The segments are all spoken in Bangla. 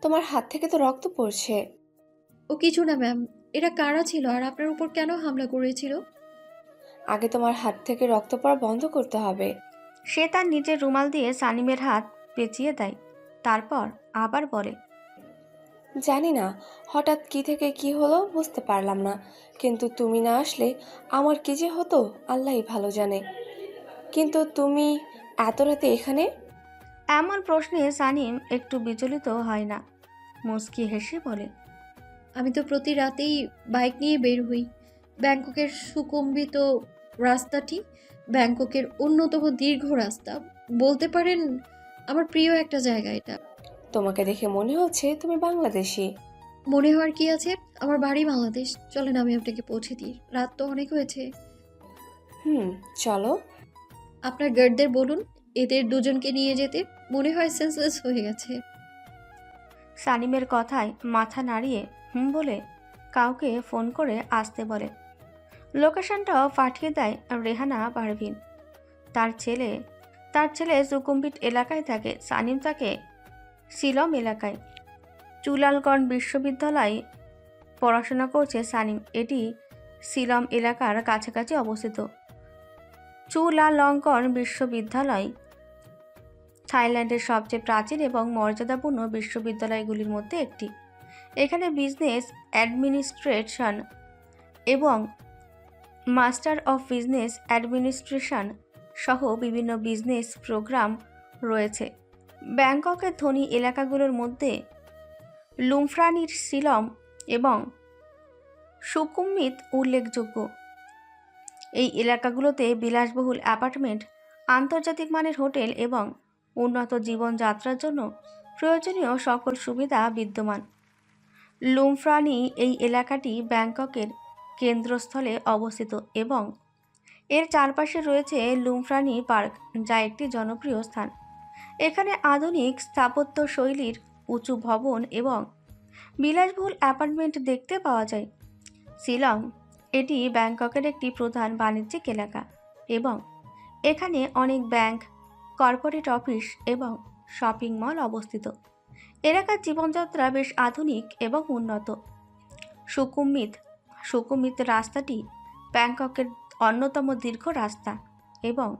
তোমার হাত থেকে তো রক্ত পড়ছে। ও কিছু না ম্যাম। এরা কারা ছিল আর আপনার উপর কেন হামলা করেছিল? আগে তোমার হাত থেকে রক্ত পড়া বন্ধ করতে হবে। সে তার নিজের রুমাল দিয়ে সানিমের হাত পেঁচিয়ে দেয়। তারপর আবার বলে, জানি না হঠাৎ কি থেকে কি হলো বুঝতে পারলাম না, কিন্তু তুমি না আসলে আমার কি যে হতো আল্লাহই ভালো জানে। কিন্তু তুমি এত রাতে এখানে? এমন প্রশ্নে সানিম একটু বিচলিত হয় না। মুচকি হেসে বলে, আমি তো প্রতি রাতেই বাইক নিয়ে বের হই। ব্যাংককের সুকম্বিত রাস্তাটি ব্যাংককের অন্যতম দীর্ঘ রাস্তা। বলতে পারেন আমার প্রিয় একটা জায়গা এটা। তোমাকে দেখে মনে হচ্ছে তুমি বাংলাদেশি। মনে হওয়ার কি আছে? আমার বাড়ি বাংলাদেশ। চলেন আমি আপনাকে পৌঁছে দিই, রাত তো অনেক হয়েছে। হুম, চলো। আপনার গার্ডদের বলুন এদের দুজনকে নিয়ে যেতে। মনে হয় সেন্সলেস হয়ে গেছে। সানিমের কথায় মাথা নাড়িয়ে হুম বলে কাউকে ফোন করে আসতে বলে। লোকেশনটাও পাঠিয়ে দেয় রেহানা পারভিন। তার ছেলে সুকুম্বিট এলাকায় থাকে, সানিম থাকে সিলম এলাকায়। চুলালগড় বিশ্ববিদ্যালয়ে পড়াশোনা করছে সানিম। এটি সিলম এলাকার কাছাকাছি অবস্থিত। চুলালঙ্কন বিশ্ববিদ্যালয় থাইল্যান্ডের সবচেয়ে প্রাচীন এবং মর্যাদাপূর্ণ বিশ্ববিদ্যালয়গুলির মধ্যে একটি। এখানে বিজনেস অ্যাডমিনিস্ট্রেশন এবং মাস্টার অফ বিজনেস অ্যাডমিনিস্ট্রেশন সহ বিভিন্ন বিজনেস প্রোগ্রাম রয়েছে। ব্যাংককের ধনী এলাকাগুলোর মধ্যে লুমফ্রানির সিলম এবং সুকুম্মিত উল্লেখযোগ্য। এই এলাকাগুলোতে বিলাসবহুল অ্যাপার্টমেন্ট, আন্তর্জাতিক মানের হোটেল এবং উন্নত জীবনযাত্রার জন্য প্রয়োজনীয় সকল সুবিধা বিদ্যমান। লুমফ্রানি এই এলাকাটি ব্যাংককের কেন্দ্রস্থলে অবস্থিত এবং এর চারপাশে রয়েছে লুমফ্রানি পার্ক, যা একটি জনপ্রিয় স্থান। এখানে আধুনিক স্থাপত্য শৈলীর উঁচু ভবন এবং বিলাসবহুল অ্যাপার্টমেন্ট দেখতে পাওয়া যায়। শিলং এটি ব্যাংককের একটি প্রধান বাণিজ্যিক এলাকা এবং এখানে অনেক ব্যাংক, কর্পোরেট অফিস এবং শপিং মল অবস্থিত। এলাকার জীবনযাত্রা বেশ আধুনিক এবং উন্নত। সুকুম্মিত সুকুম্মিত রাস্তাটি ব্যাংককের অন্যতম দীর্ঘ রাস্তা এবং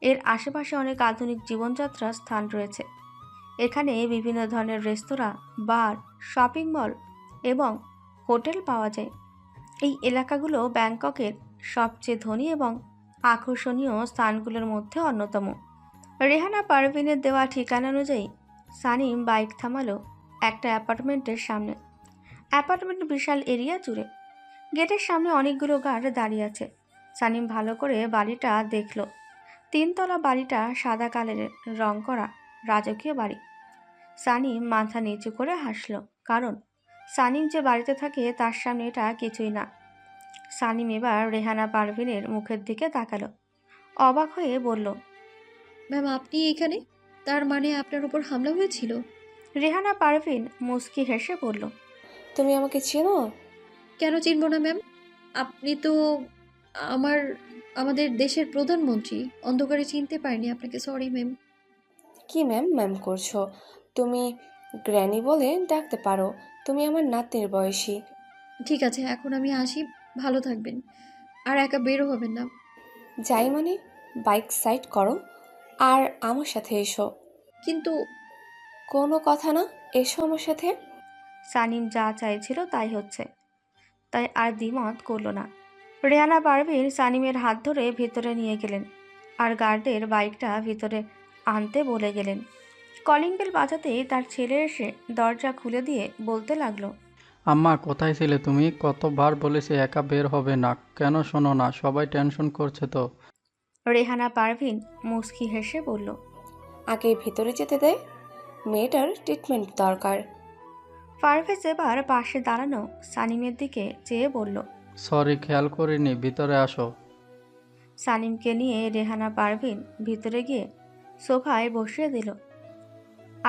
এর আশেপাশে অনেক আধুনিক জীবনযাত্রার স্থান রয়েছে। এখানে বিভিন্ন ধরনের রেস্তোরাঁ, বার, শপিং মল এবং হোটেল পাওয়া যায়। এই এলাকাগুলো ব্যাংককের সবচেয়ে ধনী এবং আকর্ষণীয় স্থানগুলোর মধ্যে অন্যতম। রেহানা পারভিনের দেওয়া ঠিকানা অনুযায়ী সানিম বাইক থামালো একটা অ্যাপার্টমেন্টের সামনে। অ্যাপার্টমেন্ট বিশাল এরিয়া জুড়ে। গেটের সামনে অনেকগুলো গার্ড দাঁড়িয়ে আছে। সানিম ভালো করে বাড়িটা দেখল। 3 তলা বাড়িটা সাদা কালারের রং করা রাজকীয় বাড়ি। সানিম মাথা নিচু করে হাসল, কারণ সানিম যে বাড়িতে থাকে তার সামনে এটা কিছুই না। সানিম এবার রেহানা পারভিনের মুখের দিকে তাকালো, অবাক হয়ে বলল, ম্যাম আপনি এখানে? তার মানে আপনার উপর হামলা হয়েছিল? রেহানা পারভিন মুচকি হেসে বলল, তুমি আমাকে চেনো? কেন চিনব না ম্যাম? আপনি তো আমার আমাদের দেশের প্রধানমন্ত্রী। অন্ধকারে চিনতে পারিনি আপনাকে, সরি ম্যাম। কি ম্যাম ম্যাম করছো? তুমি গ্র্যানি বলে ডাকতে পারো। তুমি আমার নাতনির বয়সী। ঠিক আছে, এখন আমি আসি। ভালো থাকবেন। আর একা বেরো হবেন না। যাই মানে? বাইক সাইড করো আর আমার সাথে এসো। কিন্তু কোনো কথা না, এসো আমার সাথে। সানিম যা চাইছিল তাই হচ্ছে, তাই আর দ্বিমত করল না। রেহানা পারভিন সানিমের হাত ধরে ভিতরে নিয়ে গেলেন আর গার্ডের বাইকটা ভিতরে আনতে বলে গেলেন। কলিং বেল বাজাতেই তার ছেলে এসে দরজা খুলে দিয়ে বলতে লাগলো, আম্মা কোথায় ছিলে তুমি? কতবার বলেছি একা বের হবে না, কেন শোনো না? সবাই টেনশন করছে তো। রেহানা পারভিন মুচকি হেসে বলল, আগে ভিতরে যেতে দেয়, মেয়েটার ট্রিটমেন্ট দরকার। পারভেজ এবার পাশে দাঁড়ানো সানিমের দিকে চেয়ে বলল। সরি, খেয়াল করিনি, ভিতরে আসো। সানিমকে নিয়ে রেহানা পারভিন ভিতরে গিয়ে সোফায় বসিয়ে দিল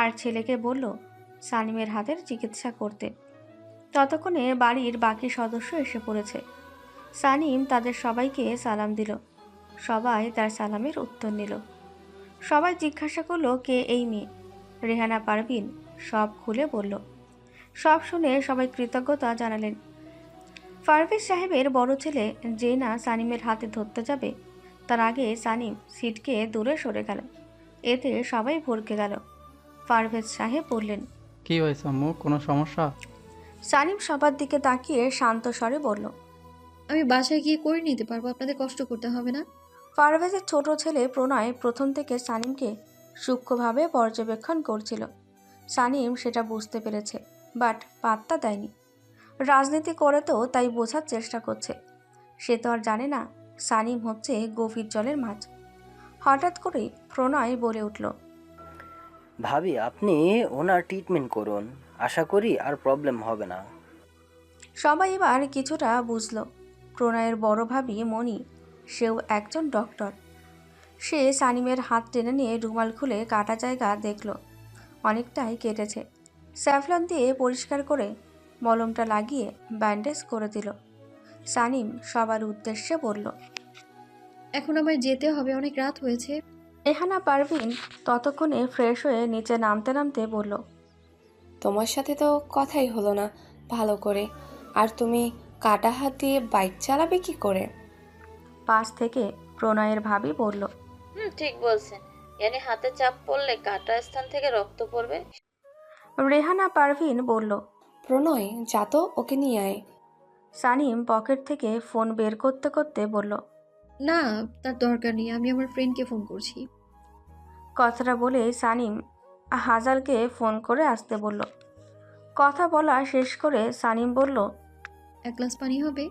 আর ছেলেকে বলল সানিমের হাতের চিকিৎসা করতে। ততক্ষণে বাড়ির বাকি সদস্য এসে পড়েছে। সানিম তাদের সবাইকে সালাম দিল। সবাই তার সালামের উত্তর নিল। সবাই জিজ্ঞাসা করলো কে এই মেয়ে। রেহানা পারভিন সব খুলে বলল। সব শুনে সবাই কৃতজ্ঞতা জানালেন। পারভেজ সাহেবের বড় ছেলে যে না সানিমের হাতে ধরতে যাবে, তার আগে সানিম সিটকে দূরে সরে গেল। এতে সবাই ভরকে গেল। পারভেজ সাহেব বললেন, কি হয়েছে আম্মু, কোনো সমস্যা? সানিম সবার দিকে তাকিয়ে শান্ত স্বরে বলল। আমি বাসায় গিয়ে করে নিতে পারবো, আপনাদের কষ্ট করতে হবে না। পারভেজের ছোট ছেলে প্রণয় প্রথম থেকে সানিমকে সূক্ষ্মভাবে পর্যবেক্ষণ করছিল। সানিম সেটা বুঝতে পেরেছে, বাট পাত্তা দেয়নি। রাজনীতি করে তো তাই বোঝার চেষ্টা করছে। সে তো আর জানে না সানিম হচ্ছে গভীর জলের মাছ। হঠাৎ করেই প্রণয় বলে উঠল, ভাবি আপনি ওনার ট্রিটমেন্ট করুন, আশা করি আর প্রবলেম হবে না। সবাই এবার কিছুটা বুঝল। প্রণয়ের বড় ভাবি মণি, সেও একজন ডক্টর। সে সানিমের হাত টেনে নিয়ে রুমাল খুলে কাটা জায়গা দেখল, অনেকটাই কেটেছে। স্যাফলন দিয়ে পরিষ্কার করে মলমটা লাগিয়ে ব্যান্ডেজ করে দিল। সানিম সবার উদ্দেশ্যে বলল। এখন আমার যেতে হবে, অনেক রাত হয়েছে। রেহানা পারভিন ততক্ষণে ফ্রেশ হয়ে নিচে নামতে নামতে বলল, তোমার সাথে তো কথাই হলো না ভালো করে। আর তুমি কাটা হাত দিয়ে বাইক চালাবে কি করে? পাশ থেকে প্রণয়ের ভাবি বলল। ঠিক বলছেন। হাতে চাপ পড়লে কাটা স্থান থেকে রক্ত পড়বে। রেহানা পারভিন বলল। প্রণয়, যা তো, ওকে নিয়ে আয়। সানিম পকেট থেকে ফোন বের করতে করতে বলল। না, তার দরকার নেই, আমি আমার ফ্রেন্ডকে ফোন করছি। কথাটা বলে সানিম হাজালকে ফোন করে আসতে বলল। কথা বলা শেষ করে সানিম বলল, এক গ্লাস পানি হবে?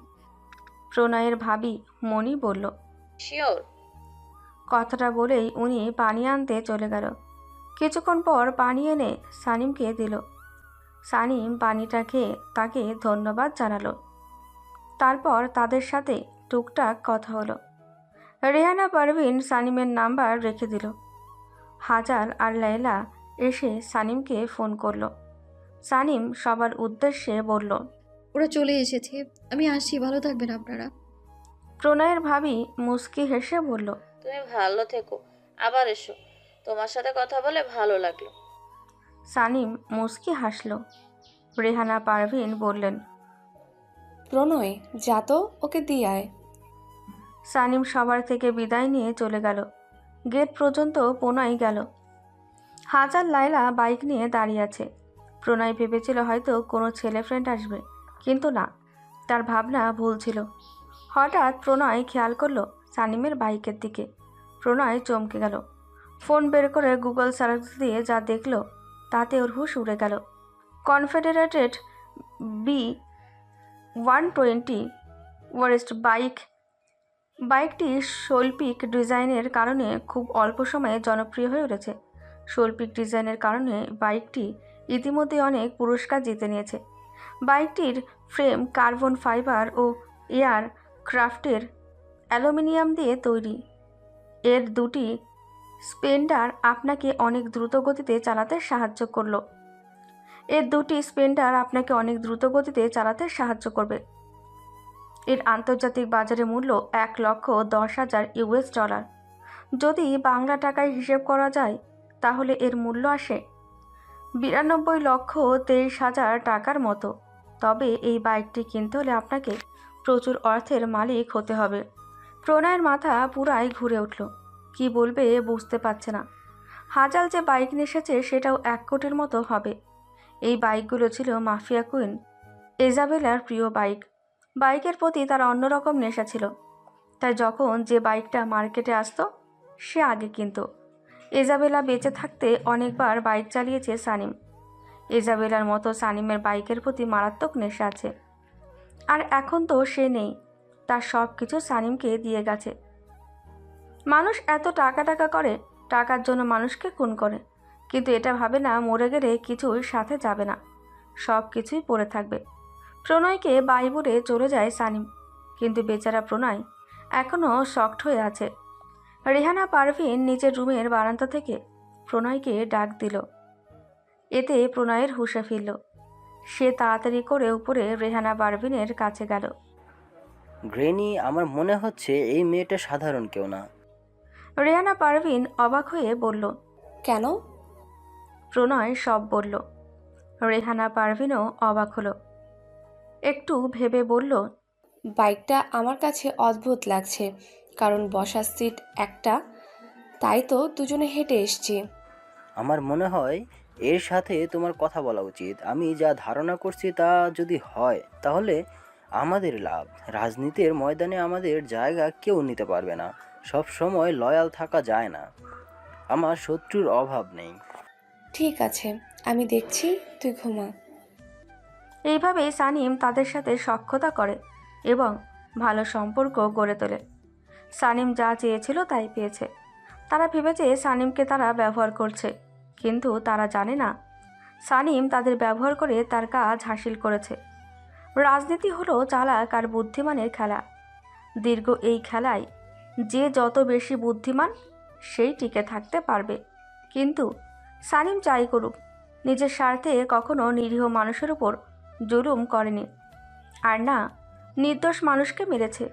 প্রণয়ের ভাবি মণি বলল। শিওর। কথাটা বলেই উনি পানি আনতে চলে গেল। কিছুক্ষণ পর পানি এনে সানিমকে দিল। সানিম পানিটা খেয়ে তাকে ধন্যবাদ জানালো। তারপর তাদের সাথে টুকটাক কথা হলো। রেহানা পারভিন সানিমের নাম্বার রেখে দিল। হাজাল আর লায়লা এসে সানিমকে ফোন করলো। সানিম সবার উদ্দেশ্যে বলল। ওরা চলে এসেছে, আমি আসছি, ভালো থাকবেন আপনারা। প্রণয়ের ভাবি মুস্কি হেসে বলল। তুমি ভালো থেকো, আবার এসো। তোমার সাথে কথা বলে ভালো লাগলো। সানিম মুস্কি হাসল। রেহানা পারভিন বললেন। প্রণয়, যা তো, ওকে দিয়ে আয়। সানিম সবার থেকে বিদায় নিয়ে চলে গেল। গেট পর্যন্ত প্রণয় গেল। হাজার লায়লা বাইক নিয়ে দাঁড়িয়ে আছে। প্রণয় ভেবেছিল হয়তো কোনো ছেলে ফ্রেন্ড আসবে, কিন্তু না, তার ভাবনা ভুল ছিল। হঠাৎ প্রণয় খেয়াল করলো সানিমের বাইকের দিকে। প্রণয় চমকে গেল। ফোন বের করে গুগল সার্চ দিয়ে যা দেখল তাতে ওর হুঁশ উড়ে গেল। কনফেডারেটেড B120 ওয়ারেস্ট বাইকটি শৈল্পিক ডিজাইনের কারণে খুব অল্প সময়ে জনপ্রিয় হয়ে উঠেছে। শৈল্পিক ডিজাইনের কারণে বাইকটি ইতিমধ্যে অনেক পুরস্কার জিতে নিয়েছে। বাইকটির ফ্রেম কার্বন ফাইবার ও এয়ার ক্রাফটের অ্যালুমিনিয়াম দিয়ে তৈরি। এর দুটি স্পেন্ডার আপনাকে অনেক দ্রুত গতিতে চালাতে সাহায্য করবে। এর আন্তর্জাতিক বাজারে মূল্য $1,10,000 যদি বাংলা টাকায় হিসেব করা যায় তাহলে এর মূল্য আসে 92,23,000 টাকার মতো। তবে এই বাইকটি কিনতে হলে আপনাকে প্রচুর অর্থের মালিক হতে হবে। প্রণয়ের মাথা পুরাই ঘুরে উঠল। কি বলবে বুঝতে পারছে না। হাজাল যে বাইক নিয়ে এসেছে সেটাও 1 কোটির মতো হবে। এই বাইকগুলো ছিল মাফিয়া কুইন ইজাবেলার প্রিয় বাইক। বাইকের প্রতি তার অন্যরকম নেশা ছিল, তাই যখন যে বাইকটা মার্কেটে আসতো সে আগে কিনতো। ইজাবেলা বেঁচে থাকতে অনেকবার বাইক চালিয়েছে সানিম। ইজাবেলার মতো সানিমের বাইকের প্রতি মারাত্মক নেশা আছে। আর এখন তো সে নেই, তার সব কিছু সানিমকে দিয়ে গেছে। মানুষ এত টাকা করে, টাকার জন্য মানুষকে খুন করে, কিন্তু এটা ভাবে না মরে গেলে কিছুই সাথে যাবে না, সব কিছুই পড়ে থাকবে। প্রণয়কে বাই বলে চলে যায় সানিম, কিন্তু বেচারা প্রণয় এখনও শকড হয়ে আছে। রেহানা পারভিন নিজের রুমের বারান্দা থেকে প্রণয়কে ডাক দিল। এতে প্রণয়ের হুঁশে ফিরল। সে তাড়াতাড়ি করে উপরে রেহানা পারভিনের কাছে গেল। গ্রেনি, আমার মনে হচ্ছে এই মেয়েটা সাধারণ কেউ না। রেহানা পারভিন অবাক হয়ে বলল। কেন? প্রণয় সব বলল। রেহানা পারভিনও অবাক হলো, একটু ভেবে বলল, বাইকটা আমার কাছে অদ্ভুত লাগছে, কারণ বসার সিট একটা, তাই তো দুজনে হেঁটে এসছি। আমার মনে হয় এর সাথে তোমার কথা বলা উচিত। আমি যা ধারণা করছি তা যদি হয় তাহলে আমাদের লাভ। রাজনীতির ময়দানে আমাদের জায়গা কেউ নিতে পারবে না। সব সময় লয়াল থাকা যায় না। আমার শত্রুর অভাব নেই। ঠিক আছে, আমি দেখছি, তুই ঘুমা। এইভাবেই সানিম তাদের সাথে সখ্যতা করে এবং ভালো সম্পর্ক গড়ে তোলে। সানিম যা চেয়েছিল তাই পেয়েছে। তারা ভেবেছে সানিমকে তারা ব্যবহার করছে, কিন্তু তারা জানে না সানিম তাদের ব্যবহার করে তার কাজ হাসিল করেছে। রাজনীতি হলো চালাক আর বুদ্ধিমানের খেলা। দীর্ঘ এই খেলায় যে যত বেশি বুদ্ধিমান সেই টিকে থাকতে পারবে। কিন্তু সানিম যাই করুক, নিজের স্বার্থে কখনো নিরীহ মানুষের উপর জুলুম করেনি, আর না নির্দোষ মানুষকে মেরেছে।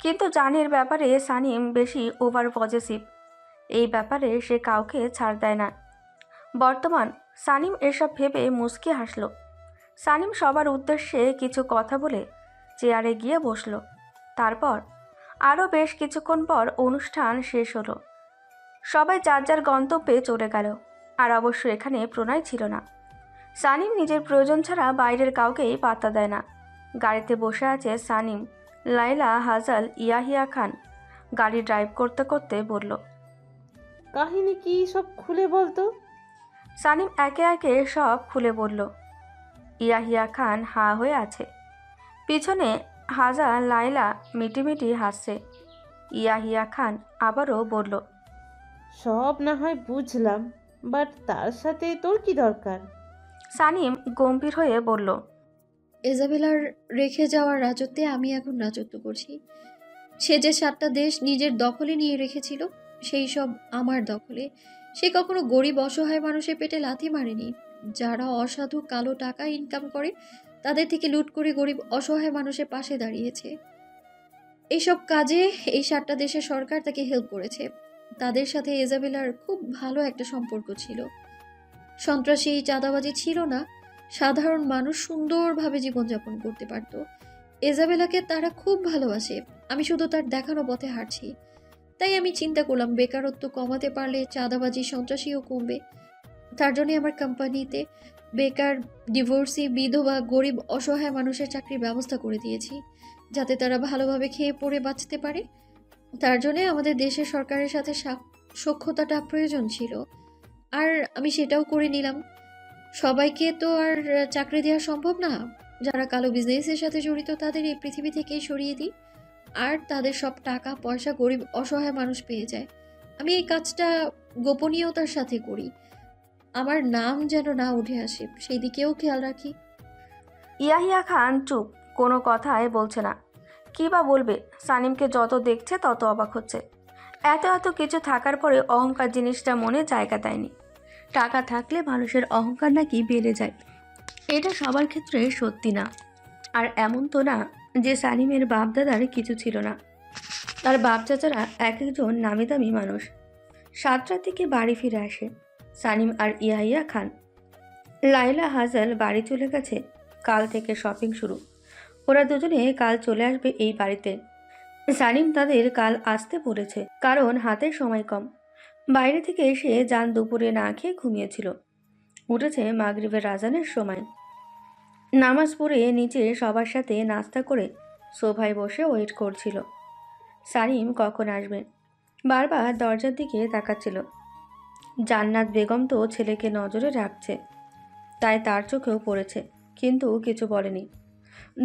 কিন্তু জানের ব্যাপারে সানিম বেশি ওভার পজেসিভ। এই ব্যাপারে সে কাউকে ছাড় দেয় না। বর্তমান সানিম এসব ভেবে মুচকি হাসল। সানিম সবার উদ্দেশ্যে কিছু কথা বলে চেয়ারে গিয়ে বসল। তারপর আরও বেশ কিছুক্ষণ পর অনুষ্ঠান শেষ হলো। সবাই যার যার গন্তব্যে চলে গেল, আর অবশ্য এখানে প্রণয় ছিল না। সানিম নিজের প্রয়োজন ছাড়া বাইরের কাউকেই পাত্তা দেয় না। গাড়িতে বসে আছে সানিম, লাইলা, হাজাল, ইয়াহিয়া খান। গাড়ি ড্রাইভ করতে করতে বলল। কাহিনী কি সব খুলে বলতো। সানিম একে একে সব খুলে বলল। ইয়াহিয়া খান হা হয়ে আছে। পিছনে হাজার, লাইলা মিটিমিটি হাসছে। ইয়াহিয়া খান আবারও বলল। সব না হয় বুঝলাম, বাট তার সাথে তোর কি দরকার? সানিম গম্ভীর হয়ে বলল। ইজাবেলার রেখে যাওয়ার রাজত্বে আমি এখন রাজত্ব করছি। সে যে 7টা দেশ নিজের দখলে নিয়ে রেখেছিল, সেই সব আমার দখলে। সে কখনো গরিব অসহায় মানুষের পেটে লাথি মারেনি। যারা অসাধু কালো টাকা ইনকাম করে তাদের থেকে লুট করে গরিব অসহায় মানুষের পাশে দাঁড়িয়েছে। এইসব কাজে এই 7টা দেশের সরকার তাকে হেল্প করেছে। তাদের সাথে ইজাবেলার খুব ভালো একটা সম্পর্ক ছিল। সন্ত্রাসী চাঁদাবাজি ছিল না, সাধারণ মানুষ সুন্দরভাবে জীবনযাপন করতে পারত। ইজাবেলাকে তারা খুব ভালোবাসে। আমি শুধু তার দেখানো পথে হাঁটছি। তাই আমি চিন্তা করলাম বেকারত্ব কমাতে পারলে চাঁদাবাজি সন্ত্রাসীও কমবে। তার জন্য আমার কোম্পানিতে বেকার, ডিভোর্সি, বিধবা, গরিব অসহায় মানুষের চাকরির ব্যবস্থা করে দিয়েছি, যাতে তারা ভালোভাবে খেয়ে পড়ে বাঁচতে পারে। তার জন্য আমাদের দেশের সরকারের সাথে সখ্যতাটা প্রয়োজন ছিল, আর আমি সেটাও করে নিলাম। সবাইকে তো আর চাকরি দেওয়া সম্ভব না। যারা কালো বিজনেসের সাথে জড়িত তাদের এই পৃথিবী থেকেই সরিয়ে দিই, আর তাদের সব টাকা পয়সা গরিব অসহায় মানুষ পেয়ে যায়। আমি এই কাজটা গোপনীয়তার সাথে করি, আমার নাম যেন না উঠে আসে সেই দিকেও খেয়াল রাখি। ইয়াহিয়া খান চুপ, কোনো কথাই বলছে না। কী বা বলবে? সানিমকে যত দেখছে তত অবাক হচ্ছে। এত এত কিছু থাকার পরে অহংকার জিনিসটা মনে জায়গা দেয়নি। টাকা থাকলে মানুষের অহংকার নাকি বেড়ে যায়, এটা সবার ক্ষেত্রে সত্যি না। আর এমন তো না যে সানিমের বাপদাদার কিছু ছিল না। তার বাপ চাচারা এক একজন নামি দামি মানুষ। 7টার দিকে বাড়ি ফিরে আসে সানিম আর ইয়াহিয়া খান। লাইলা, হাজাল বাড়ি চলে গেছে। কাল থেকে শপিং শুরু। ওরা দুজনে কাল চলে আসবে এই বাড়িতে। সানিম তাদের কাল আসতে বলেছে, কারণ হাতে সময় কম। বাইরে থেকে এসে জান দুপুরে না খেয়ে ঘুমিয়েছিল। উঠেছে মাগরিবের আজানের সময়। নামাজ পড়ে নিচে সবার সাথে নাস্তা করে সোফায় বসে ওয়েট করছিল সানিম কখন আসবে। বারবার দরজার দিকে তাকাচ্ছিল। জান্নাত বেগম তো ছেলেকে নজরে রাখছে, তাই তার চোখেও পড়েছে, কিন্তু কিছু বলেনি।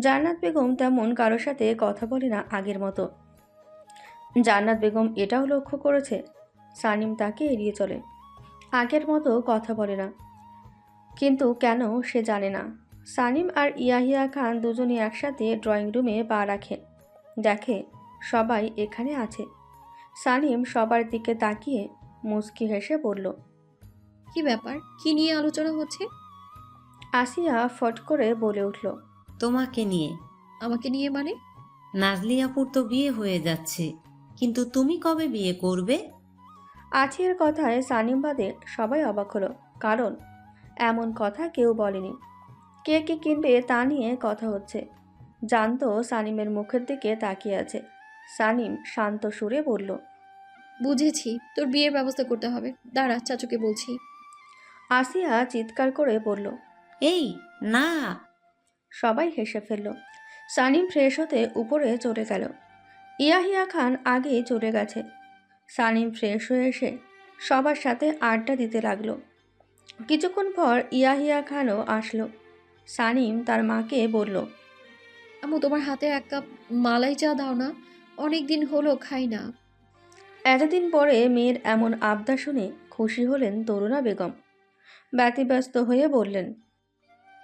জান্নাত বেগম তেমন কারোর সাথে কথা বলে না আগের মতো। জান্নাত বেগম এটাও লক্ষ্য করেছে সানিম তাকে এড়িয়ে চলে, আগের মতো কথা বলে না। কিন্তু কেন সে জানে না। সানিম আর ইয়াহিয়া খান দুজনে একসাথে ড্রয়িং রুমে পা রাখে। দেখে সবাই এখানে আছে। সানিম সবার দিকে তাকিয়ে মুচকি হেসে বলল। কি ব্যাপার, কি নিয়ে আলোচনা হচ্ছে? আসিয়া ফট করে বলে উঠল। তোমাকে নিয়ে। আমাকে নিয়ে মানে? নাজলি আপুর তো বিয়ে হয়ে যাচ্ছে, কিন্তু তুমি কবে বিয়ে করবে? আছিয়ার কথায় সানিম বাদে সবাই অবাক হলো, কারণ এমন কথা কেউ বলেনি। কে কি কিনবে তা নিয়ে কথা হচ্ছে। জানতো সানিমের মুখের দিকে তাকিয়ে আছে। সানিম শান্ত সুরে বলল, বুঝেছি, তোর বিয়ের ব্যবস্থা করতে হবে। দাঁড়া, চাচুকে বলছি। আসিয়া চিৎকার করে বলল। এই, না। সবাই হেসে ফেলল। সানিম ফ্রেশ হতে উপরে চলে গেল। ইয়াহিয়া খান আগেই চলে গেছে। সানিম ফ্রেশ হয়ে এসে সবার সাথে আড্ডা দিতে লাগলো। কিছুক্ষণ পর ইয়াহিয়া খানও আসলো। সানিম তার মাকে বলল, আম্মু, তোমার হাতে এক কাপ মালাই চা দাও না, অনেক দিন হলো খাই না। এতদিন পরে মেয়ের এমন আবদার শুনে খুশি হলেন তরুণা বেগম। ব্যতিব্যস্ত হয়ে বললেন,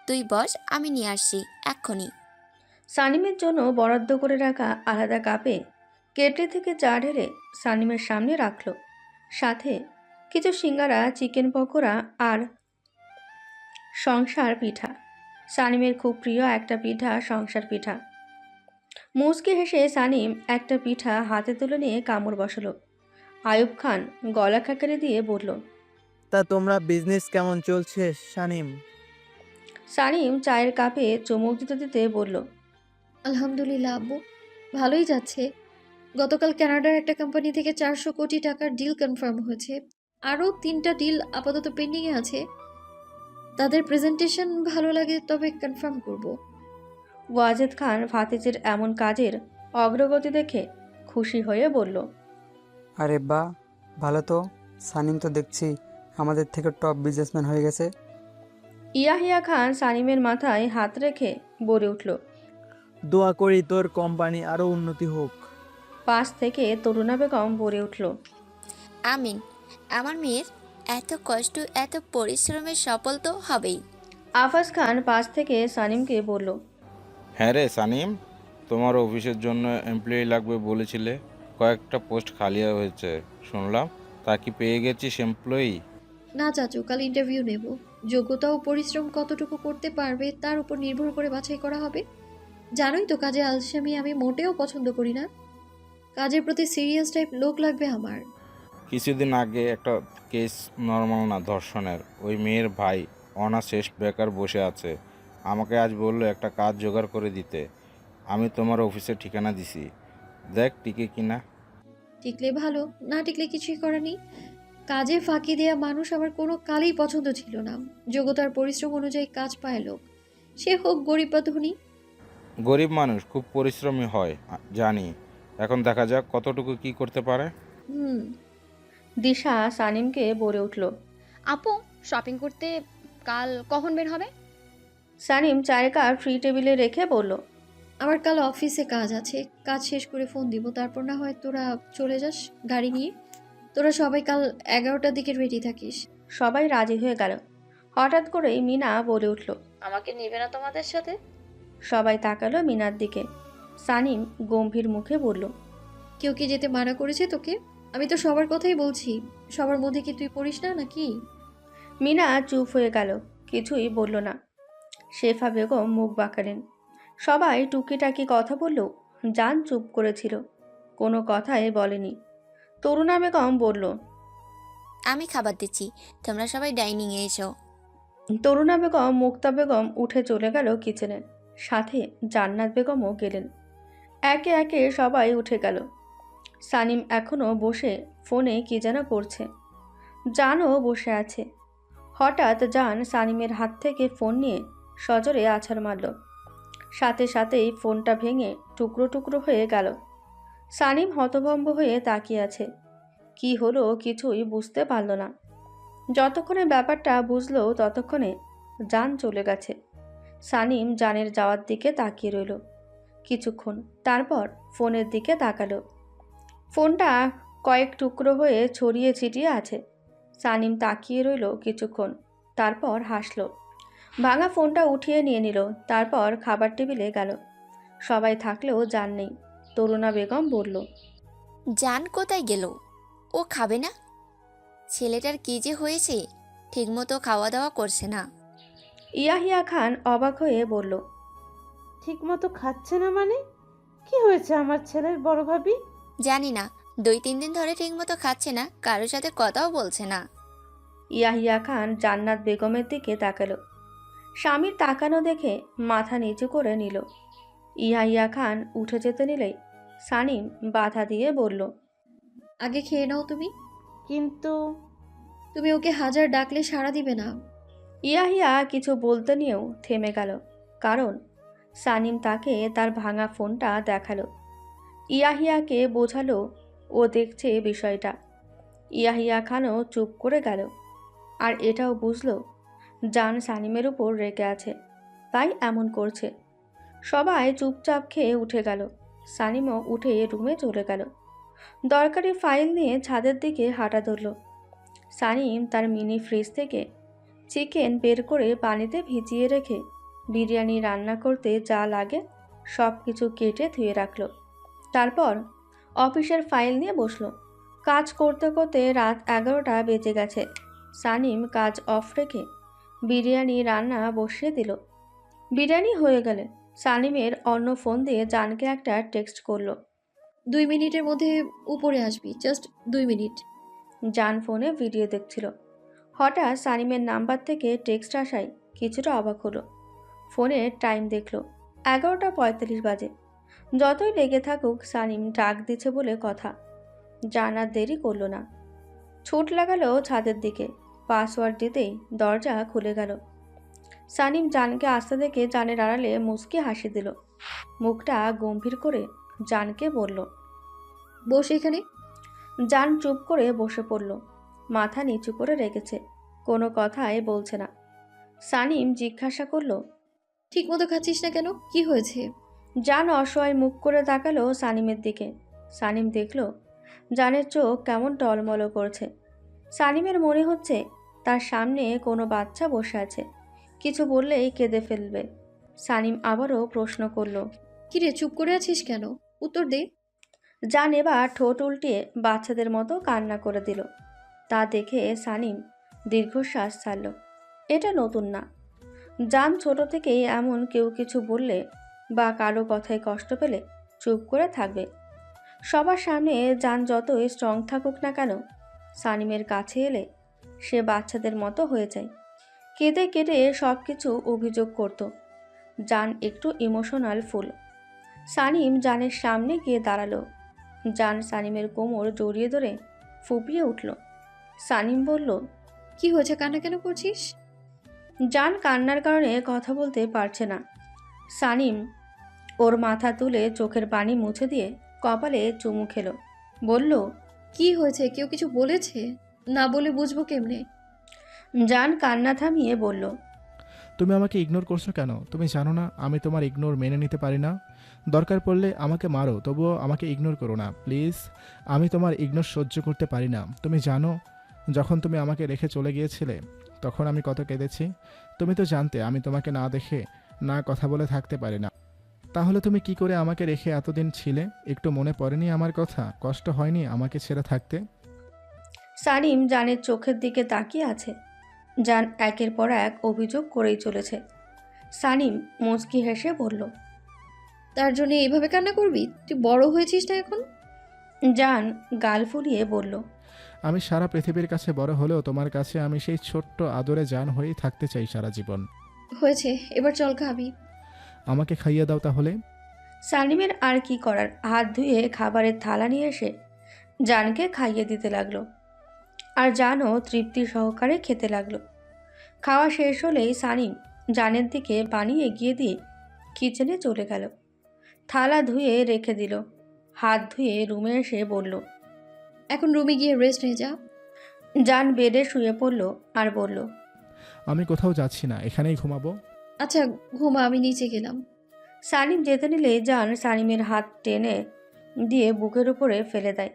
তুই বস, আমি নিয়ে আসছি এক্ষুনি। সানিমের জন্য বরাদ্দ করে রাখা আলাদা কাপে কেটলি থেকে চা ঢেলে সানিমের সামনে রাখল। সাথে কিছু সিঙ্গারা, চিকেন পকোড়া আর সংসার পিঠা। সানিমের খুব প্রিয় একটা পিঠা সংসার পিঠা। মুচকি হেসে সানিম একটা পিঠা হাতে তুলে নিয়ে কামড় বসালো। আয়ুব খান গলা খাকারি দিয়ে বলল, তা তোমরা বিজনেস কেমন চলছে শানিম? সানিম চায়ের কাপে চুমুক দিতে দিতে বলল, আলহামদুলিল্লাহ আব্বু, ভালোই যাচ্ছে। গতকাল কানাডার একটা কোম্পানি থেকে 400 কোটি টাকার ডিল কনফার্ম হয়েছে। আরও 3টা ডিল আপাতত পেন্ডিংয়ে আছে। তাদের প্রেজেন্টেশন ভালো লাগে, তবে কনফার্ম করব। ওয়াজেদ খান ভাতিজির এমন কাজের অগ্রগতি দেখে খুশি হয়ে বলল, আরে বাহ, ভালো তো। সানিম তো দেখছি আমাদের থেকে টপ বিজনেসম্যান হয়ে গেছে। ইয়াহিয়া খান সানিমের মাথায় হাত রেখে বলে উঠল। দোয়া করি তোর কোম্পানি আরো উন্নতি হোক। পাশ থেকে তরুণা বেগম বলে উঠল, আমিন। আমার মেয়ের এত কষ্ট, এত পরিশ্রমের সফল তো হবেই। আফাজ খান পাশ থেকে সানিমকে বলল, হ্যাঁ রে সানিম, তোমার অফিসের জন্য এমপ্লয়ি লাগবে বলেছিলে, কয়েকটা পোস্ট খালি হয়েছে শুনলাম। তা কি পেয়ে গেছিস এমপ্লয়ি? না চাচু, কাল ইন্টারভিউ নেব। যোগ্যতা ও পরিশ্রম কতটুকু করতে পারবে তার উপর নির্ভর করে বাছাই করা হবে। জানোই তো, কাজে আলসেমি আমি মোটেও পছন্দ করি না। কাজের প্রতি সিরিয়াস টাইপ লোক লাগবে আমার। কিছুদিন আগে একটা কেস, নর্মাল না, ধর্ষণের। ওই মেয়ের ভাই অনার্স শেষ বেকার বসে আছে। আমাকে আজ বললো একটা কাজ জোগাড় করে দিতে। আমি তোমার অফিসের ঠিকানা দিছি, দেখ টিকে কিনা। টিকলে ভালো, না টিকলে কিছুই করার নেই। কাজে ফাঁকি দেওয়া মানুষ আমার কোনো কালেই পছন্দ ছিল না। যোগ্যতার পরিশ্রম অনুযায়ী কাজ পায় লোক, সে হোক গরিব বা ধনী। গরিব মানুষ খুব পরিশ্রমী হয় জানি, এখন দেখা যাক কতটুকু কি করতে পারে। হুম। দিশা সানিমকে বলে উঠল, আপু, শপিং করতে কাল কখন বের হবে? সানিম চায়ের কাপ ফ্রি টেবিলে রেখে বলল, আমার কাল অফিসে কাজ আছে, কাজ শেষ করে ফোন দিব, তারপর না হয় তোরা চলে যাস গাড়ি নিয়ে। তোরা সবাই কাল 11টার দিকে রেডি থাকিস। সবাই রাজি হয়ে গেল। হঠাৎ করেই মিনা বলে উঠল, আমাকে নিবে না তোমাদের সাথে? সবাই তাকালো মিনার দিকে। সানিম গম্ভীর মুখে বলল, কেউ কি যেতে মানা করেছে তোকে? আমি তো সবার কথাই বলছি, সবার মধ্যে কি তুই পড়িস না নাকি? মিনা চুপ হয়ে গেল, কিছুই বলল না। শেফা বেগম মুখ বাঁকালেন। সবাই টুকিটাকি কথা বললেও জান চুপ করেছিল, কোনো কথাই বলেনি। তরুণা বেগম বলল, আমি খাবার দিচ্ছি, তোমরা সবাই ডাইনিংয়ে এসো। তরুণা বেগম মুক্তা বেগম উঠে চলে গেল কিচেনে, সাথে জান্নাত বেগমও গেলেন। একে একে সবাই উঠে গেল। সানিম এখনও বসে ফোনে কি যেন করছে। জানও বসে আছে। হঠাৎ জান সানিমের হাত থেকে ফোন নিয়ে সজোরে আছাড় মারল। সাথে সাথেই ফোনটা ভেঙে টুকরো টুকরো হয়ে গেল। সানিম হতভম্ব হয়ে তাকিয়ে আছে। কি হলো কিছুই বুঝতে পারল না। যতক্ষণে ব্যাপারটা বুঝলো ততক্ষণে জান চলে গেছে। সানিম জানের যাওয়ার দিকে তাকিয়ে রইল কিছুক্ষণ, তারপর ফোনের দিকে তাকালো। ফোনটা কয়েক টুকরো হয়ে ছড়িয়ে ছিটিয়ে আছে। সানিম তাকিয়ে রইল কিছুক্ষণ, তারপর হাসল। ভাঙা ফোনটা উঠিয়ে নিয়ে নিল, তারপর খাবার টেবিলে গেল। সবাই থাকলেও জান নেই। তরুণা বেগম বলল, জান কোথায় গেল? ও খাবে না? ছেলেটার কি যে হয়েছে, ঠিকমতো খাওয়া দাওয়া করছে না। ইয়াহিয়া খান অবাক হয়ে বলল, ঠিক মতো খাচ্ছে না মানে? কি হয়েছে আমার ছেলের বড় ভাবি? জানি না, 2-3 দিন ধরে ঠিকমতো খাচ্ছে না, কারোর সাথে কথাও বলছে না। ইয়াহিয়া খান জান্নাত বেগমের দিকে তাকালো। স্বামীর তাকানো দেখে মাথা নিচু করে নিল। ইয়াহিয়া খান উঠে যেতে নিলেই সানিম বাধা দিয়ে বলল, আগে খেয়ে নাও তুমি। কিন্তু তুমি ওকে হাজার ডাকলে সাড়া দিবে না। ইয়াহিয়া কিছু বলতে নিয়েও থেমে গেল, কারণ সানিম তাকে তার ভাঙা ফোনটা দেখালো। ইয়াহিয়াকে বোঝালো ও দেখছে বিষয়টা। ইয়াহিয়া খানও চুপ করে গেল, আর এটাও বুঝলো জান সানিমের উপর রেগে আছে, তাই এমন করছে। সবাই চুপচাপ খেয়ে উঠে গেল। সানিমও উঠে রুমে চলে গেল। দরকারি ফাইল নিয়ে ছাদের দিকে হাঁটা ধরল। সানিম তার মিনি ফ্রিজ থেকে চিকেন বের করে পানিতে ভিজিয়ে রেখে বিরিয়ানি রান্না করতে যা লাগে সব কিছু কেটে ধুয়ে রাখলো। তারপর অফিসের ফাইল নিয়ে বসলো। কাজ করতে করতে রাত 11টা বেজে গেছে। সানিম কাজ অফ রেখে বিরিয়ানি রান্না বসিয়ে দিল। বিরিয়ানি হয়ে গেলে সানিমের অন্য ফোন দিয়ে জানকে একটা টেক্সট করলো। 2 মিনিটের মধ্যে উপরে আসবি, জাস্ট 2 মিনিট। জান ফোনে ভিডিও দেখছিল। হঠাৎ সানিমের নাম্বার থেকে টেক্সট আসায় কিছুটা অবাক হলো। ফোনে টাইম দেখলো, 11টা 45 বাজে। যতই লেগে থাকুক সানিম ডাক দিচ্ছে বলে কথা। জান আর দেরি করলো না, ছুট লাগালো ছাদের দিকে। পাসওয়ার্ড দিতেই দরজা খুলে গেল। সানিম জানকে আসতে দেখে জানের আড়ালে মুচকি হাসি দিল। মুখটা গম্ভীর করে জানকে বলল, বস এখানে। জান চুপ করে বসে পড়ল, মাথা নিচু করে রেখেছে, কোনো কথাই বলছে না। সানিম জিজ্ঞাসা করলো, ঠিক মতো খাচ্ছিস না কেন, কি হয়েছে? জান অসহায় মুখ করে তাকালো সানিমের দিকে। সানিম দেখলো জানের চোখ কেমন টলমল করছে। সানিমের মনে হচ্ছে তার সামনে কোনো বাচ্চা বসে আছে, কিছু বললেই কেঁদে ফেলবে। সানিম আবারও প্রশ্ন করলো, কিরে চুপ করে আছিস কেন, উত্তর দে। জান এবার ঠোঁট উল্টিয়ে বাচ্চাদের মতো কান্না করে দিল। তা দেখে সানিম দীর্ঘশ্বাস ছাড়ল। এটা নতুন না। জান ছোট থেকেই এমন, কেউ কিছু বললে বা কারো কথায় কষ্ট পেলে চুপ করে থাকবে। সবার সামনে জান যতই স্ট্রং থাকুক না কেন, সানিমের কাছে এলে সে বাচ্চাদের মতো হয়ে যায়, কেঁদে কেটে সব কিছু অভিযোগ করত। জান একটু ইমোশনাল ফুল। সানিম জানের সামনে গিয়ে দাঁড়ালো। জান সানিমের কোমর জড়িয়ে ধরে ফুপিয়ে উঠল। সানিম বলল, কি হয়েছে, কান্না কেন করছিস? জান কান্নার কারণে কথা বলতে পারছে না। সানিম ওর মাথা তুলে চোখের পানি মুছে দিয়ে কপালে চুমু খেলো। বলল, কি হয়েছে, কেউ কিছু বলেছে? না বলে বুঝবো কেমনে? জান কান্না থামিয়ে বলল, তুমি আমাকে ইগনোর করছো কেন? তুমি জানো না আমি তোমার ইগনোর মেনে নিতে পারি না। দরকার পড়লে আমাকে মারো, তবুও আমাকে ইগনোর করো না প্লিজ। আমি তোমার ইগনোর সহ্য করতে পারি না। তুমি জানো যখন তুমি আমাকে রেখে চলে গিয়েছিলে তখন আমি কত কেঁদেছি। তুমি তো জানতে আমি তোমাকে না দেখে না কথা বলে থাকতে পারি না। তাহলে তুমি কি করে আমাকে রেখে এতদিন ছিলে? একটু মনে পড়েনি আমার কথা? কষ্ট হয়নি আমাকে ছেড়ে থাকতে? সানিম জানের চোখের দিকে তাকিয়ে আছে। জান একের পর এক অভিযোগ করেই চলেছে। সানিম মুচকি হেসে বলল, তার জন্য এইভাবে কান্না করবি? তুই বড় হয়েছিস না এখন? জান গাল ফুলিয়ে বলল, আমি সারা পৃথিবীর কাছে বড় হলেও তোমার কাছে আমি সেই ছোট্ট আদরে জান হয়েই থাকতে চাই সারা জীবন। হয়েছে, এবার চল খাবি। আমাকে খাইয়ে দাও তাহলে। সানিমের আর কি করার, হাত ধুয়ে খাবারের থালা নিয়ে এসে জানকে খাইয়ে দিতে লাগলো। আর জানও তৃপ্তি সহকারে খেতে লাগলো। খাওয়া শেষ হলেই সানিম জানের দিকে পানি এগিয়ে দিয়ে কিচেনে চলে গেল। থালা ধুয়ে রেখে দিল। হাত ধুয়ে রুমে এসে বলল, এখন রুমে গিয়ে রেস্ট নিয়ে যা। জান বেডে শুয়ে পড়ল আর বলল, আমি কোথাও যাচ্ছি না, এখানেই ঘুমাবো। আচ্ছা ঘুমা, আমি নিচে গেলাম। সানিম যেতে নিলে জান সানিমের হাত টেনে দিয়ে বুকের উপরে ফেলে দেয়।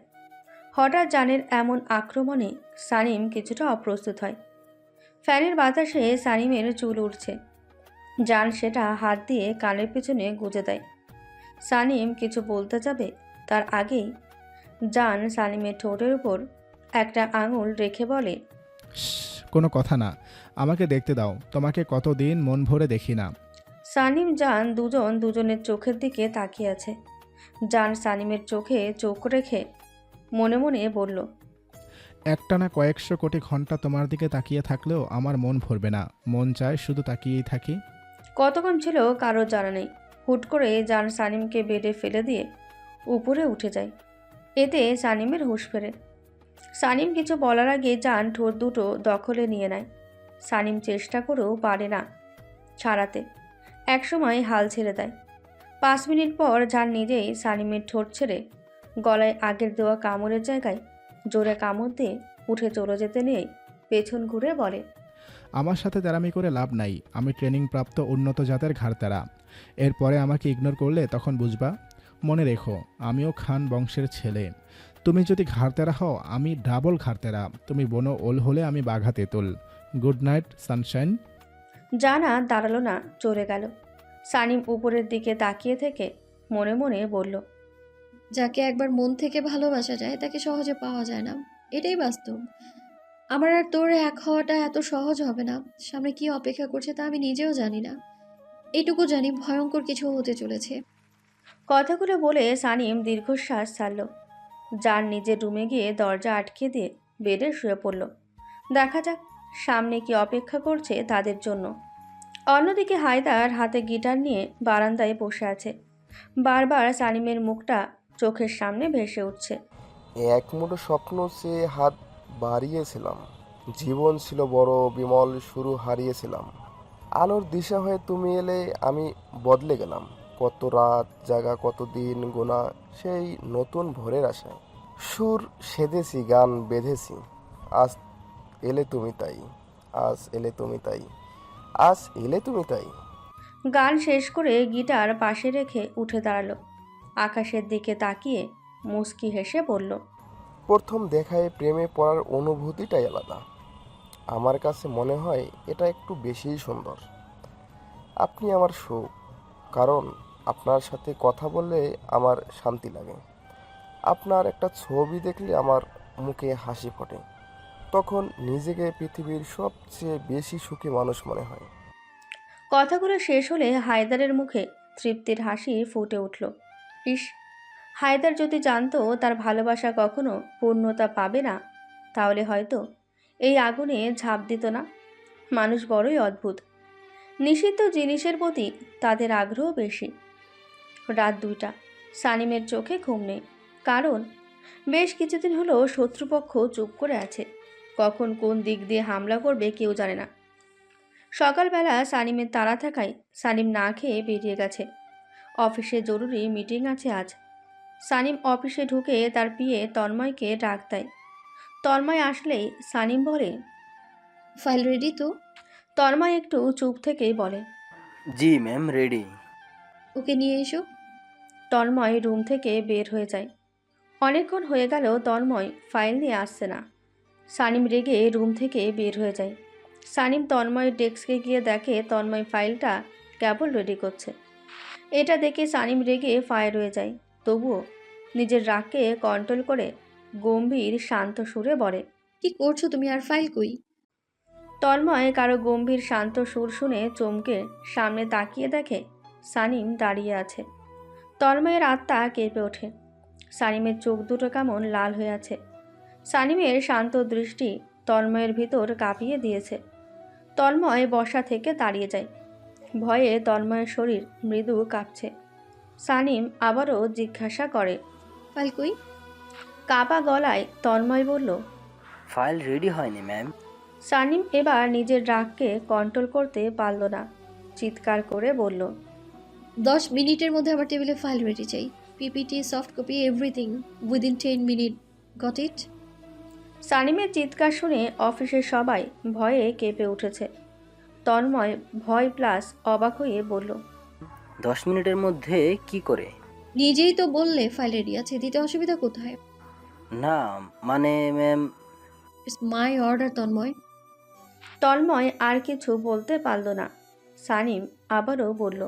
হঠাৎ জানের এমন আক্রমণে সানিম কিছুটা অপ্রস্তুত হয়। ফ্যানের বাতাসে সানিমের চুল উঠছে। জান সেটা হাত দিয়ে কানের পেছনে গুজে দেয়। সানিম কিছু বলতে যাবে তার আগেই জান সানিমের ঠোঁটের উপর একটা আঙুল রেখে বলে, কোনো কথা না, আমাকে দেখতে দাও, তোমাকে কতদিন মন ভরে দেখি না। সানিম জান দুজন দুজনের চোখের দিকে তাকিয়ে আছে। জান সানিমের চোখে চোখ রেখে মনে মনে বলল, একটানা কয়েকশো কোটি ঘন্টা তোমার দিকে তাকিয়ে থাকলেও আমার মন ভরবে না, মন চায় শুধু তাকিয়েই থাকি। কতক্ষণ ছিল কারো জানা নেই। হুট করে জান সানিমকে বেডে ফেলে দিয়ে উপরে উঠে যায়। এতে সানিমের হুঁশ ফেরে। সানিম কিছু বলার আগে জান ঠোঁট দুটো দখলে নিয়ে নেয়। সানিম চেষ্টা করেও পারে না ছাড়াতে, একসময় হাল ছেড়ে দেয়। 5 মিনিট পর জান নিজেই সানিমের ঠোঁট ছেড়ে গলায় আগের দেওয়া কামড়ের জায়গায় জোরে কামড় দিয়ে উঠে চলে যেতে নিয়েই পেছন ঘুরে বলে, আমার সাথে তেরামি করে লাভ নাই, আমি ট্রেনিং প্রাপ্ত উন্নত জাতের ঘাড়তেরা। এরপরে আমাকে ইগনোর করলে তখন বুঝবা। মনে রেখো, আমিও খান বংশের ছেলে। তুমি যদি ঘাড়তেরা হও, আমি ডাবল ঘাড়তেরা। তুমি বনো ওল হলে আমি বাঘা তেঁতুল। Good night Sunshine. জানা দাঁড়ালো না, চলে গেল। সানিম উপরের দিকে তাকিয়ে থেকে মনে মনে বলল, যাকে একবার মন থেকে ভালোবাসা যায় তাকে সহজে পাওয়া যায় না, এটাই বাস্তব। আমার আর তোর এক হওয়াটা এত সহজ হবে না। সামনে কি অপেক্ষা করছে তা আমি নিজেও জানি না। এইটুকু জানি ভয়ঙ্কর কিছু হতে চলেছে। কথাগুলো বলে সানিম দীর্ঘশ্বাস ছাড়ল। জান নিজের রুমে গিয়ে দরজা আটকে দিয়ে বেডে শুয়ে পড়ল। দেখা যাক সামনে কি অপেক্ষা করছে তাদের জন্য। অন্যদিকে হায়দার হাতে গিটার নিয়ে বারান্দায় বসে আছে। বারবার সানিমের মুখটা চোখের সামনে ভেসে উঠছে। এক মুঠো স্বপ্ন সে হাত বাড়িয়েছিলাম, জীবন ছিল বড় বিমল, শুরু হারিয়েছিলাম। আলোর দিশা হয়ে তুমি এলে আমি বদলে গেলাম। কত রাত জাগা, কত দিন গোনা সেই নতুন ভোরের আশায়। সুর সেধেছি, গান বেঁধেছি, আজ এলে তুমি তাই, আজ এলে তুমি তাই, আজ এলে তুমি তাই। গান শেষ করে গিটার পাশে রেখে উঠে দাঁড়ালো। আকাশের দিকে তাকিয়ে মুচকি হেসে বলল, প্রথম দেখায় প্রেমে পড়ার অনুভূতিটাই আলাদা। আমার কাছে মনে হয় এটা একটু বেশিই সুন্দর। আপনি আমার সুখ, কারণ আপনার সাথে কথা বললে আমার শান্তি লাগে। আপনার একটা ছবি দেখলে আমার মুখে হাসি ফোটে, তখন নিজেকে পৃথিবীর সবচেয়ে বেশি সুখী মানুষ মনে হয়। কথাগুলো শেষ হলে হায়দারের মুখে তৃপ্তির হাসি ফুটে উঠল। ইস, হায়দার যদি জানতো তার ভালোবাসা কখনো পূর্ণতা পাবে না, তাহলে হয়তো এই আগুনে ঝাঁপ দিত না। মানুষ বড়ই অদ্ভুত, নিষিদ্ধ জিনিসের প্রতি তাদের আগ্রহ বেশি। রাত 2টা, সানিমের চোখে ঘুম নেই, কারণ বেশ কিছুদিন হলো শত্রুপক্ষ চুপ করে আছে। কখন কোন দিক দিয়ে হামলা করবে কেউ জানে না। সকালবেলা সানিমের তাড়া থাকায় সানিম না খেয়ে বেরিয়ে গেছে। অফিসে জরুরি মিটিং আছে আজ। সানিম অফিসে ঢুকে তার পিএ তন্ময়কে ডাক দেয়। তন্ময় আসলেই সানিম বলে, ফাইল রেডি তো? তন্ময় একটু চুপ থেকেই বলে, জি ম্যাম, রেডি। ওকে নিয়ে এসো। তন্ময় রুম থেকে বের হয়ে যায়। অনেকক্ষণ হয়ে গেল তন্ময় ফাইল নিয়ে আসছে না। সানিম রেগে রুম থেকে বের হয়ে যায়। সানিম তন্ময়ের ডেস্কে গিয়ে দেখে তন্ময় ফাইলটা কেবল রেডি করছে। এটা দেখে সানিম রেগে ফায়ার হয়ে যায়। তবুও নিজের রাগকে কন্ট্রোল করে গম্ভীর শান্ত সুরে বলে, কি করছো তুমি, আর ফাইল কই? তন্ময় কারো গম্ভীর শান্ত সুর শুনে চমকে সামনে তাকিয়ে দেখে সানিম দাঁড়িয়ে আছে। তন্ময়ের আত্মা কেঁপে ওঠে। সানিমের চোখ দুটো কেমন লাল হয়ে আছে। সানিমের শান্ত দৃষ্টি তন্ময়ের ভিতর কাঁপিয়ে দিয়েছে। তন্ময় বসা থেকে দাঁড়িয়ে যায়। ভয়ে তন্ময়ের শরীর মৃদু কাঁপছে। সানিম আবারও জিজ্ঞাসা করে, ফাইল কই? কাঁপা গলায় তন্ময় বলল, ফাইল রেডি হয়নি ম্যাম। সানিম এবার নিজের রাগকে কন্ট্রোল করতে পারল না, চিৎকার করে বলল, 10 মিনিটের মধ্যে আমার টেবিলে ফাইল রেডি চাই। PPT, soft copy, everything within 10 minute. Got it? সানিমের চিৎকার শুনে অফিসের সবাই ভয়ে কেঁপে উঠেছে। তন্ময় ভয় প্লাস অবাক হয়ে বলল, 10 মিনিটের মধ্যে কি করে? নিজেই তো বললে ফাইল রেডি আছে, দিতে অসুবিধা কোথায়? না মানে ma'am. It's my order Tanmoy. Tanmoy আর কিছু বলতে পারল না। সানিম আবারও বলল,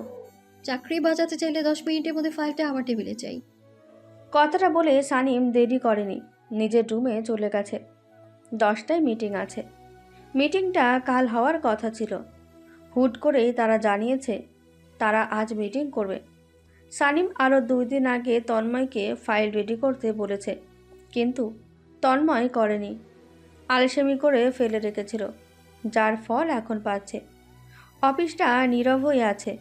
চাকরি বাঁচাতে চাইলে 10 মিনিটের মধ্যে ফাইলটা আমার টেবিলে চাই। কথাটা বলে সানিম দেরি করেনি, নিজের রুমে চলে গেছে। 10টায় মিটিং আছে। মিটিংটা কাল হওয়ার কথা ছিল। হুট করেই তারা জানিয়েছে তারা আজ মিটিং করবে। সানিম আরও 2 দিন আগে তন্ময়কে ফাইল রেডি করতে বলেছে। কিন্তু তন্ময় করেনি, আলসেমি করে ফেলে রেখেছিল, যার ফল এখন পাচ্ছে। অফিসটা নীরব হয়ে আছে।